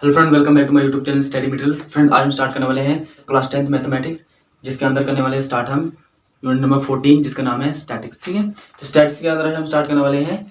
Hello friend, welcome back to my YouTube channel study material. Friend, आज हम start करने वाले हैं क्लास 10th मैथमेटिक्स, जिसके अंदर करने वाले हैं स्टार्ट हम यूनिट नंबर 14, जिसका नाम है स्टैटिक्स। ठीक है, तो स्टैटिक्स के अंदर हम स्टार्ट करने वाले हैं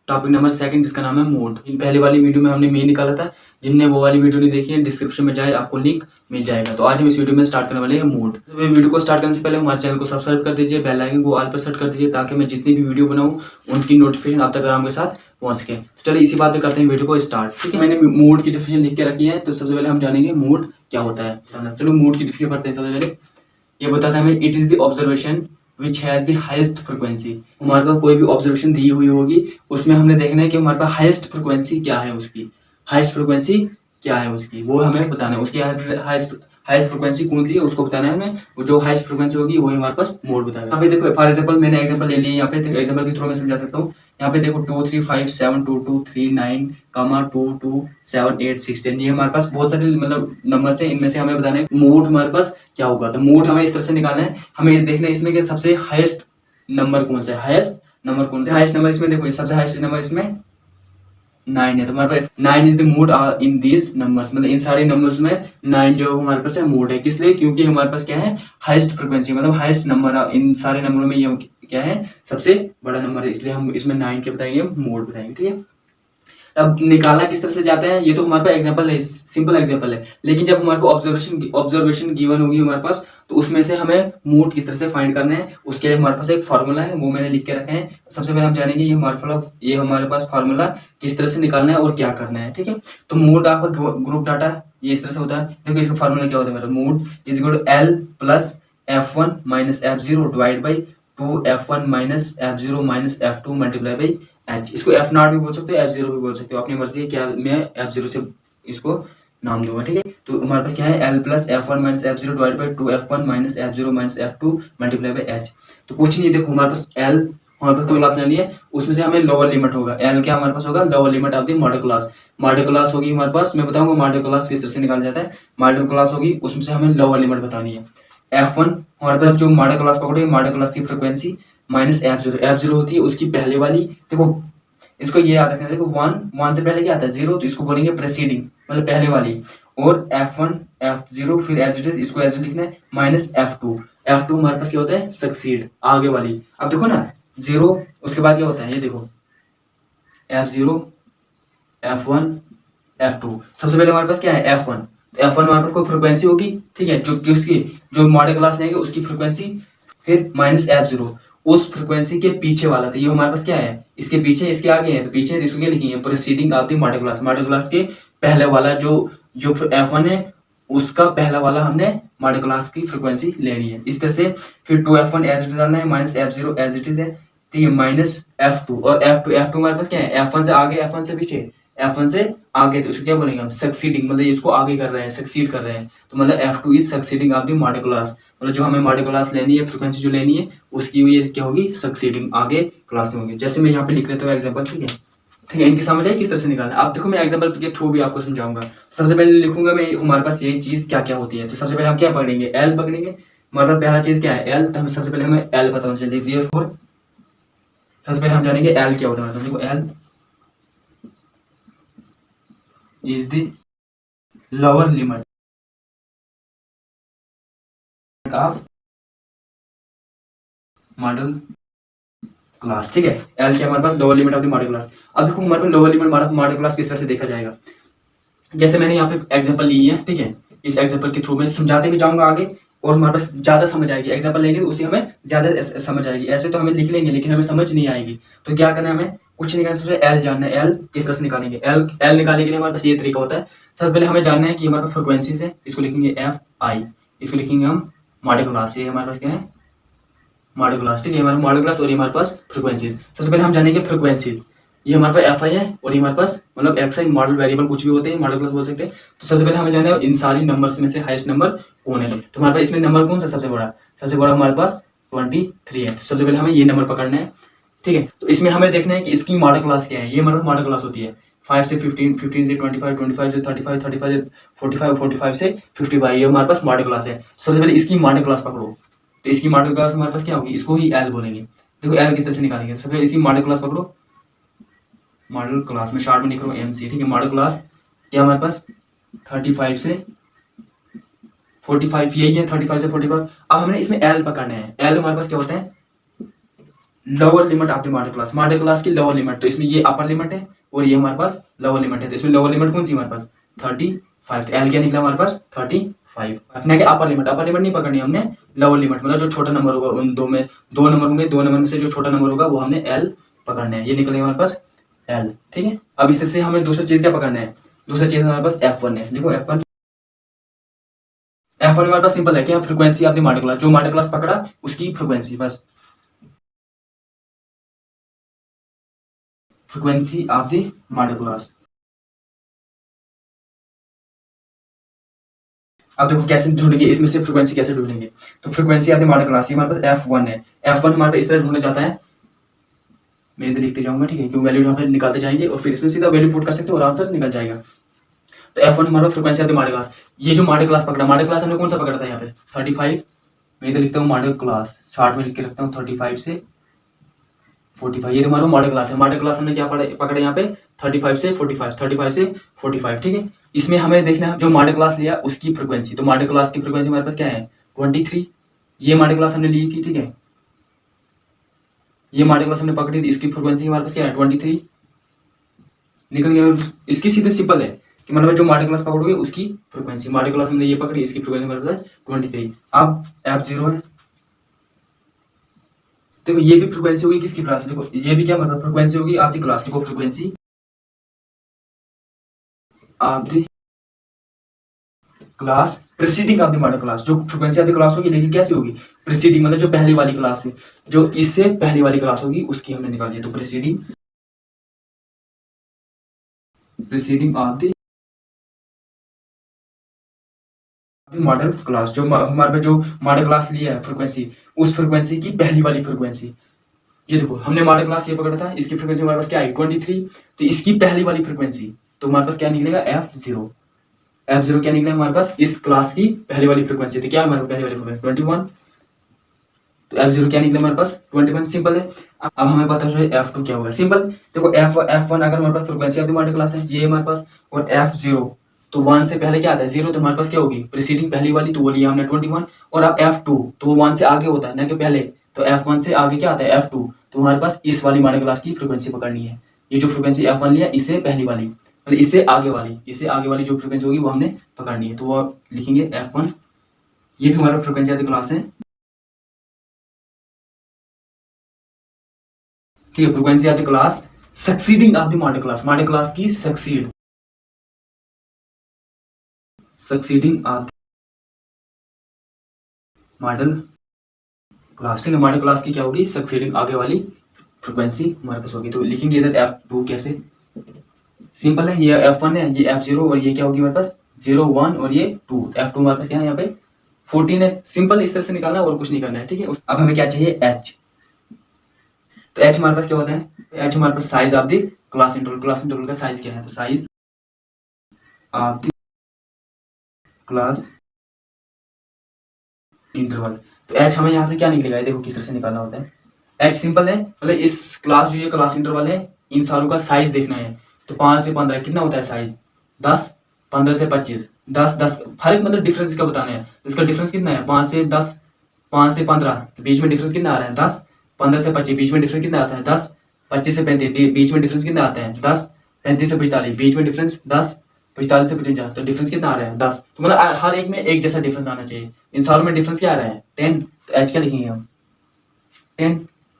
टॉपिक नंबर 2, जिसका नाम है मोड। इन पहले वाली वीडियो में हमने मेन निकाला था, जिनने वो वाली वीडियो नहीं देखी है डिस्क्रिप्शन में जाए, आपको लिंक मिल जाएगा। तो आज हम इस वीडियो में स्टार्ट करने वाले हैं मोड। तो वीडियो को स्टार्ट करने से पहले हमारे चैनल को सब्सक्राइब कर दीजिए, बेल आइकन को ऑल पर सेट कर दीजिए, ताकि मैं जितनी भी वीडियो बनाऊं उनकी नोटिफिकेशन आप तक आराम के साथ पहुंच सके। तो चलिए इसी बात पे करते हैं वीडियो को स्टार्ट। ठीक है, मैंने मोड की डेफिनेशन लिख के रखी है, तो सबसे पहले हम जानेंगे मोड क्या होता है। चलो मोड की डेफिनेशन पढ़ते हैं। सबसे पहले ये बताता है हमें, it is the observation which has the highest frequency. हमारे पास कोई भी ऑब्जर्वेशन दी हुई होगी, उसमें हमने देखना है कि हमारे पास हाईएस्ट फ्रिक्वेंसी क्या है, उसकी हाईएस्ट फ्रिक्वेंसी क्या है उसकी, वो हमें बताना है। उसकी हाईएस्ट फ्रिक्वेंसी कौन सी है उसको बताना है हमें। वो जो हाईएस्ट फ्रिक्वेंसी होगी वही हमारे पास मोड बताएगा। यहाँ पे देखो, फॉर एग्जांपल मैंने एग्जांपल ले लिया, यहाँ पे एग्जांपल के थ्रू मैं समझा सकता हूँ। यहाँ पे देखो 2 3 5 7 2 2 3 9 2 2 7 8 16, ये हमारे पास बहुत सारे मतलब नंबर है। इनमें से हमें बताना है मोड हमारे पास क्या होगा। तो मोड हमें इस तरह से निकालना है। हमें ये देखना है इसमें कि सबसे हाईएस्ट नंबर कौन सा है, हाईएस्ट नंबर कौन सा है। हाईएस्ट नंबर इसमें देखो, सबसे हाईएस्ट नंबर इसमें 9 है। तो हमारे पास 9 is the mode in these numbers, मतलब इन सारे नंबर्स में 9 जो हमारे पास है मोड है। किस लिए? क्योंकि हमारे पास क्या है, हाईएस्ट फ्रिक्वेंसी, मतलब हाईएस्ट नंबर इन सारे नंबरों में ये क्या है, सबसे बड़ा नंबर है, इसलिए हम इसमें 9 के बताएंगे, मोड बताएंगे। ठीक है, अब निकालना किस तरह से जाता है, ये तो हमारे पास एग्जांपल है, सिंपल एग्जांपल है। लेकिन जब हमारे पास ऑब्जर्वेशन गिवन होगी हमारे पास, तो उसमें से हमें मोड किस तरह से फाइंड करना है, उसके लिए हमारे पास एक फार्मूला है, वो मैंने लिख के रखे हैं। सबसे पहले हम जानेंगे ये हमारे पास फार्मूला किस तरह से निकालना है और क्या करना है। ठीक है, तो मोड आपका ग्रुप डाटा ये इस तरह से होता है। देखो इसका फार्मूला क्या होता है, मतलब mode is equal to L plus F1 minus F0 divide by 2F1 minus F0 minus F2 multiply by H। इसको F0 भी बोल सकते हो, F0 भी बोल सकते हो, अपनी मर्जी है। क्या मैं F0 से इसको नाम दूंगा। ठीक है, तो हमारे पास क्या है, L plus F1 minus F0 divide by 2F1 minus F0 minus F2 multiply by H। तो कुछ नहीं, देखो हमारे पास L हमारे पास कोई क्लास लेनी है, उसमें से हमें लोअर लिमिट होगा। L क्या हमारे पास होगा, lower limit of the model class. Model class होगी हमारे पास, मैं बताऊंगा मॉडल क्लास किस तरह से निकाला जाता है। मॉडल क्लास होगी, उसमें से हमें लोअर लिमिट बतानी है। F1 हमारे पास जो मॉडल क्लास पकड़े, मॉडल क्लास की फ्रिक्वेंसी माइनस F0 होती है उसकी पहले वाली। देखो इसको ये याद रखना है, देखो 1 से पहले क्या आता है 0, तो इसको बोलेंगे प्रेसीडिंग, मतलब पहले वाली। और F1 F0 फिर एज इट इज, इसको एज इट लिखना है, माइनस F2 हमारे पास क्या होता है, सक्सीड, आगे वाली। अब देखो ना 0, उसके बाद क्या होता है, ये देखो F0 F1 F2। सबसे पहले हमारे पास क्या है, F1 हमारे पास कोई फ्रिक्वेंसी होगी, ठीक है, जो कि उसकी जो मॉडल क्लास लेंगे उसकी फ्रिक्वेंसी, फिर माइनस F0 उस फ्रिक्वेंसी के पीछे वाला। तो ये हमारे पास क्या है, इसके पीछे इसके आगे है, तो पीछे इसको क्या लिखेंगे, preceding of the model class के पहले वाला जो F1 है उसका पहला वाला हमने मॉडल क्लास की फ्रिक्वेंसी लेनी है, इस तरह से। फिर 2F1 एज इट इज डालना है, minus F0 as it is है, ठीक है, माइनस F2 और F2 हमारे पास क्या है, F1 से आगे F1 से पीछे, F1 से आगे, तो इसको क्या बोलेंगे हम, सक्सीडिंग, मतलब इसको आगे कर रहे हैं, सक्सीड कर रहे हैं। तो मतलब F2 is succeeding of the model class, मतलब जो हमें मॉडल क्लास लेनी है, फ्रिक्वेंसी जो लेनी है उसकी ये क्या होगी, सक्सीडिंग, आगे क्लास में होगी। जैसे मैं यहाँ पे लिख लेता हूँ एग्जांपल। ठीक है, इनकी समझ आई किस तरह से निकालना। अब देखो मैं एग्जांपल के थ्रू भी आपको समझाऊंगा। सबसे पहले लिखूंगा मैं हमारे पास ये चीज क्या क्या होती है। तो सबसे पहले हम क्या पकड़ेंगे, L पकड़ेंगे। हमारे पास पहला चीज क्या है, L। तो हम सबसे पहले हमें L पता होना चाहिए। therefore सबसे पहले हम जानेंगे L क्या होता है। मतलब देखो L is the lower limit of model class. ठीक है, L क्या हमारे पास, lower limit of the model class. अब देखो हमारे पास लोअर लिमिट मॉडल क्लास किस तरह से देखा जाएगा। जैसे मैंने यहाँ पे एग्जांपल ली है, ठीक है, इस एग्जांपल के थ्रू मैं समझाते भी जाऊंगा आगे, और हमारे पास ज्यादा समझ आएगी। एग्जांपल लेंगे तो उसी हमें ज्यादा समझ आएगी। ऐसे तो हमें लिख लेंगे लेकिन हमें समझ नहीं आएगी। तो क्या करना है, हमें कुछ नहीं करना, सबसे L जानना है। L किस तरह से निकालेंगे, L निकालने के लिए हमारे पास ये तरीका होता है। सबसे पहले हमें जानना है कि हमारे पास फ्रिक्वेंसी से, इसको लिखेंगे Fi, इसको लिखेंगे हम मॉडल क्लास। ये हमारे पास क्या है, मॉडल क्लास। ठीक है, हमारा मॉडल क्लास और ये हमारे पास फ्रिक्वेंसी। सबसे पहले हम जानेंगे फ्रिक्वेंसी। ये हमारे पास Fi है और ये हमारे पास मतलब xi, मॉडल वेरिएबल कुछ भी होते हैं, मॉडल क्लास बोल सकते हैं। तो सबसे पहले हमें जानना है इन सारी नंबर्स में से हाईएस्ट नंबर कौन है। तो हमारे पास इसमें नंबर कौन सा सबसे बड़ा हमारे पास 23 है। तो सबसे पहले हमें ये नंबर पकड़ना है। ठीक है, तो इसमें हमें देखना है कि इसकी मॉडल क्लास क्या है। ये हमारे मॉडल क्लास होती है 5 से 15, 15 से 25, 25 से 35, 35 से 45, 45 से 55, ये हमारे पास मॉडल क्लास है। सबसे पहले इसकी मॉडल क्लास पकड़ो। तो इसकी मॉडल क्लास हमारे पास क्या होगी, इसको ही L बोलेंगे। देखो L किस तरह से निकालेंगे, सबसे पहले इसकी मॉडल क्लास पकड़ो। मॉडल क्लास में शॉर्ट में लिख रहा हूँ MC। ठीक है, मॉडल क्लास क्या हमारे पास 35 से 45, यही है 35 से 45। अब हमने इसमें एल पकड़ना है। एल हमारे पास क्या होता है, lower limit of the model class की लोअर लिमिट। तो इसमें ये अपर लिमिट है और ये हमारे पास लोअर लिमिट है। तो इसमें लोअर लिमिट कौन सी हमारे पास 35। तो एल क्या निकला हमारे पास 35। अपने के अपर लिमिट नहीं पकड़नी हमने, लोअर लिमिट मतलब जो छोटा नंबर होगा उन दो में, दो नंबर होंगे, दो नंबर में से जो छोटा नंबर होगा वो हमने एल पकड़ना है। ये निकलेगा हमारे पास एल, ठीक है। अब इस तरह से हमें दूसरी चीज क्या पकड़ना है, दूसरी चीज हमारे पास F1 है। देखो F1 हमारे पास सिंपल है क्या, frequency of the model class, जो मॉडल क्लास पकड़ा उसकी फ्रीक्वेंसी, बस frequency of the model class. अब देखो कैसे ढूंढेंगे, इसमें से फ्रीक्वेंसी कैसे ढूंढेंगे। तो frequency of the model class हमारे पास F1 है। F1 हमारे पास इस तरह ढूंढा जाता है, मैं इधर लिखते जाऊंगा, ठीक है, क्योंकि वैल्यू यहाँ पे निकालते जाएंगे और फिर इसमें सीधा वैल्यू पुट कर सकते हो और आंसर निकल जाएगा। तो F1 हमारा frequency of the model class. ये जो मॉडल क्लास पकड़ा, मॉडल क्लास हमने कौन सा पकड़ा था यहाँ पे 35, मैं इधर लिखता हूँ मॉडल क्लास, शार्ट में लिख के रखता हूँ 35 से 45। ये हमारा मॉडल क्लास है। मॉडल क्लास हमने क्या पकड़े यहाँ पे 35 से 45, 35 से 45, ठीक है। इसमें हमें देखना है जो मॉडल क्लास लिया उसकी फ्रीक्वेंसी। तो मॉडल क्लास की फ्रीक्वेंसी हमारे पास क्या है 23। ये मॉडल क्लास हमने ली थी, ठीक है, ये मॉडल क्लास हमने पकड़ी थी, इसकी फ्रीक्वेंसी हमारे पास क्या है 23 निकल गया। इसकी सीधे सिंपल है कि मतलब जो मॉडल क्लास पकड़ोगे उसकी फ्रीक्वेंसी, मॉडल क्लास हमने ये पकड़ी, इसकी फ्रीक्वेंसी हमारे पास 23। अब F0 है, देखो ये भी फ्रीक्वेंसी होगी किसकी क्लास, देखो ये भी क्या मतलब फ्रीक्वेंसी होगी आपकी क्लास। देखो frequency of the class preceding of the model class, जो फ्रीक्वेंसी ऑफ द क्लास होगी लेकिन कैसी होगी प्रीसीडिंग, मतलब जो पहली वाली क्लास है, जो इससे पहली वाली क्लास होगी उसकी हमने निकाली है। तो preceding of the model class, जो हमारे पास जो मॉडल क्लास लिया है फ्रीक्वेंसी, उस फ्रीक्वेंसी की पहली वाली फ्रीक्वेंसी। ये देखो हमने मॉडल क्लास ये पकड़ा था, इसकी फ्रीक्वेंसी हमारे पास क्या आई 23। तो इसकी पहली वाली फ्रीक्वेंसी, तो हमारे पास क्या निकलेगा F0। F0 क्या निकला हमारे पास इस क्लास की पहली वाली फ्रीक्वेंसी थी, क्या हमारे पहली वाली फ्रीक्वेंसी 21। तो F0 क्या निकला हमारे पास 21, सिंपल है। अब हमें पता है F2 क्या होगा, सिंपल। देखो F1 अगर हमारे पास frequency of the model class है ये हमारे पास, और F0 तो 1 से पहले क्या आता है 0, तो हमारे पास क्या होगी प्रीसीडिंग पहली वाली, तो वो लिया हमने 21। और अब F2 तो वो 1 से आगे होता है ना कि पहले, तो F1 से आगे क्या आता है F2, तो हमारे पास इस वाली मॉडल क्लास की फ्रीक्वेंसी पकड़नी है। ये जो फ्रीक्वेंसी F1 लिया इससे पहली वाली, मतलब इससे आगे वाली जो फ्रीक्वेंसी होगी वो हमने पकड़नी है। तो वो लिखेंगे F1, ये भी हमारा फ्रीक्वेंसी ऑफ द क्लास है, ठीक है। Frequency of the class succeeding of the model class की सक्सीडिंग ऑफ मॉडल क्लास, ठीक है। मॉडल क्लास की क्या होगी सक्सीडिंग आगे वाली फ्रीक्वेंसी हमारे पास होगी। तो लिखेंगे इधर F2 कैसे, सिंपल है, ये F1 है, ये F0 और ये क्या होगी हमारे पास 0 1 और ये 2। F2 हमारे पास क्या है यहाँ पे 14 है, सिंपल इस तरह से निकालना और कुछ नहीं करना है, ठीक है। अब हमें क्या चाहिए H। तो H हमारे पास क्या होता है, H हमारे पास size of the class interval का साइज क्या है, तो size of the class interval. तो H हमें यहाँ से क्या निकलेगा, देखो किस तरह से निकालना होता है। H सिंपल है, मतलब इस क्लास जो ये क्लास इंटरवल है इन सारों का साइज देखना है। तो 5 से 15 कितना होता है साइज 10, 15 से 25 10 10, फर्क मतलब डिफरेंस का बताना है। तो इसका डिफरेंस कितना है 5 से 10, 5 से 15 तो बीच में डिफरेंस कितना आ रहा है 10, 15 से 25 बीच में डिफरेंस कितना आता है 10, 25 से 35 बीच में डिफरेंस कितना आता है 10, 35 से 45 बीच में डिफरेंस 10, 45 से 55 तो डिफरेंस कितना आ रहा है 10। तो मतलब हर एक में एक जैसा डिफरेंस आना चाहिए। इन सारों में डिफरेंस क्या आ रहा है 10। तो H क्या लिखेंगे हम 10,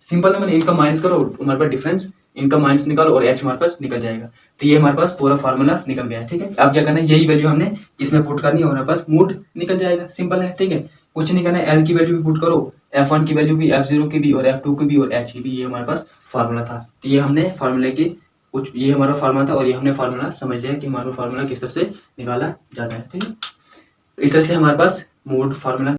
सिंपल है, मैंने इनका माइनस करो हमारे पास डिफरेंस, इनका माइनस निकालो और H हमारे पास निकल जाएगा। तो ये हमारे पास पूरा फार्मूला निकल गया है, ठीक है। अब क्या करना है यही वैल्यू हमने इसमें पुट करनी है और हमारे पास मूड निकल जाएगा, सिंपल है, ठीक है। कुछ नहीं करना है, L की वैल्यू भी पुट करो, F1 की वैल्यू भी, F0 की भी और F2 की भी और H की भी, ये हमारे पास फार्मूला था। तो ये हमने फार्मूले की कुछ, ये हमारा फार्मूला था और ये हमने फार्मूला समझ लिया कि हमारा फार्मूला किस तरह से निकाला जाता है, ठीक है। तो इस तरह से हमारे पास मूड फार्मूला